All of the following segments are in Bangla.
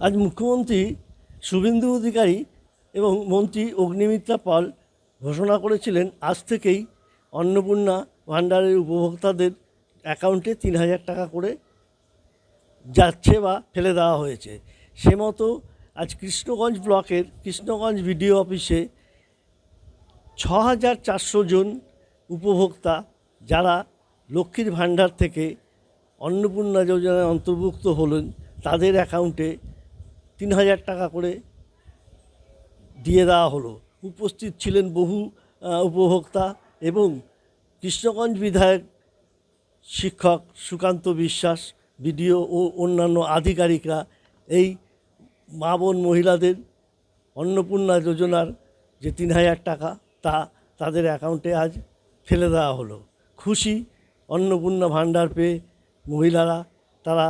আজ মুখ্যমন্ত্রী শুভেন্দু অধিকারী এবং মন্ত্রী অগ্নিমিত্রা পাল ঘোষণা করেছিলেন আজ থেকেই অন্নপূর্ণা ভাণ্ডারের উপভোক্তাদের অ্যাকাউন্টে ৩,০০০ টাকা করে যাচ্ছে বা ফেলে দেওয়া হয়েছে। সে মতো আজ কৃষ্ণগঞ্জ ব্লকের কৃষ্ণগঞ্জ বিডিও অফিসে ৬,৪০০ জন উপভোক্তা যারা লক্ষ্মীর ভাণ্ডার থেকে অন্নপূর্ণা যোজনায় অন্তর্ভুক্ত হলেন তাদের অ্যাকাউন্টে ৩,০০০ টাকা করে দিয়ে দেওয়া হলো। উপস্থিত ছিলেন বহু উপভোক্তা এবং কৃষ্ণগঞ্জ বিধায়ক শিক্ষক সুকান্ত বিশ্বাস, বিডিও ও অন্যান্য আধিকারিকরা এই মা বোন মহিলাদের অন্নপূর্ণা যোজনার যে ৩,০০০ টাকা তাদের অ্যাকাউন্টে আজ ফেলে দেওয়া হলো। খুশি অন্নপূর্ণা ভাণ্ডার পেয়ে মহিলারা, তারা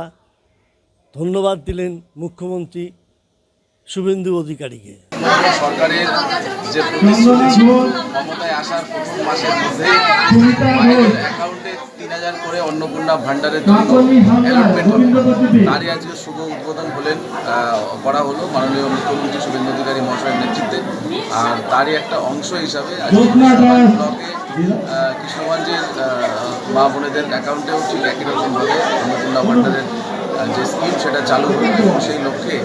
ধন্যবাদ দিলেন মুখ্যমন্ত্রী শুভেন্দু অধিকারীকে। সরকারের যে প্রতিশ্রুতি ছিল ক্ষমতায় আসার প্রথম মাসের মধ্যে মায়েদের অ্যাকাউন্টে ৩,০০০ করে অন্নপূর্ণা ভাণ্ডারের জন্য অ্যালটমেন্ট হবে, তারই আজকে শুভ উদ্বোধন করা হলো মাননীয় মুখ্যমন্ত্রী শুভেন্দু অধিকারী মহাশয়ের নেতৃত্বে। আর তারই একটা অংশ হিসাবে আজকে কৃষ্ণগঞ্জ ব্লকে কৃষ্ণগঞ্জের মা বোনেদের অ্যাকাউন্টেও ঠিক একই রকমভাবে অন্নপূর্ণা ভাণ্ডারের যে স্কিম সেটা চালু হবে এবং সেই লক্ষ্যে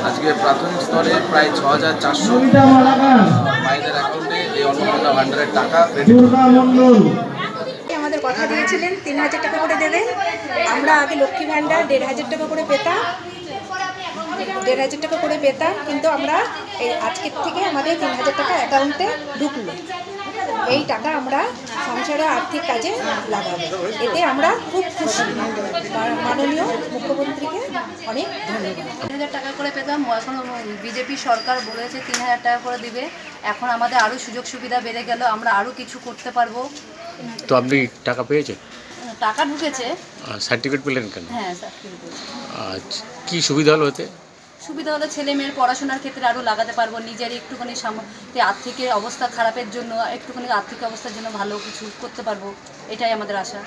আজকে প্রাথমিক স্তরে প্রায় ৬,৪০০ মায়েদের অ্যাকাউন্টে এই অন্নপূর্ণা ভাণ্ডারের টাকা ক্রেডিট আমাদের কথা দিয়েছিলেন ৩,০০০ টাকা করে দেবেন। আমরা আগে লক্ষ্মী ভাণ্ডার ১,৫০০ টাকা করে পেতাম, ১,৫০০ টাকা করে পেতাম, কিন্তু আমরা এই আজকের থেকে আমাদের ৩,০০০ টাকা অ্যাকাউন্টে ঢুকলো। এই টাকা আমরা সংসারে আর্থিক কাজে লাগাবো, এতে আমরা খুব খুশি। মাননীয় মুখ্যমন্ত্রীকে অনেক ধন্যবাদ। ৩,০০০ টাকা করে পেতাম, এখন বিজেপি সরকার বলেছে ৩,০০০ টাকা করে দিবে। এখন আমাদের আরও সুযোগ সুবিধা বেড়ে গেল, আমরা আরও কিছু করতে পারবো। তো আপনি টাকা পেয়েছেন? টাকা ঢুকেছে। সার্টিফিকেট পেলেন কেন? হ্যাঁ, সার্টিফিকেট। আচ্ছা, কী সুবিধা হলো এতে? সুবিধা হলো ছেলে মেয়ের পড়াশোনার ক্ষেত্রে আরও লাগাতে পারবো। নিজের একটুখানি আর্থিক অবস্থা খারাপের জন্য, একটুখানি আর্থিক অবস্থার জন্য ভালো কিছু করতে পারবো, এটাই আমাদের আশা।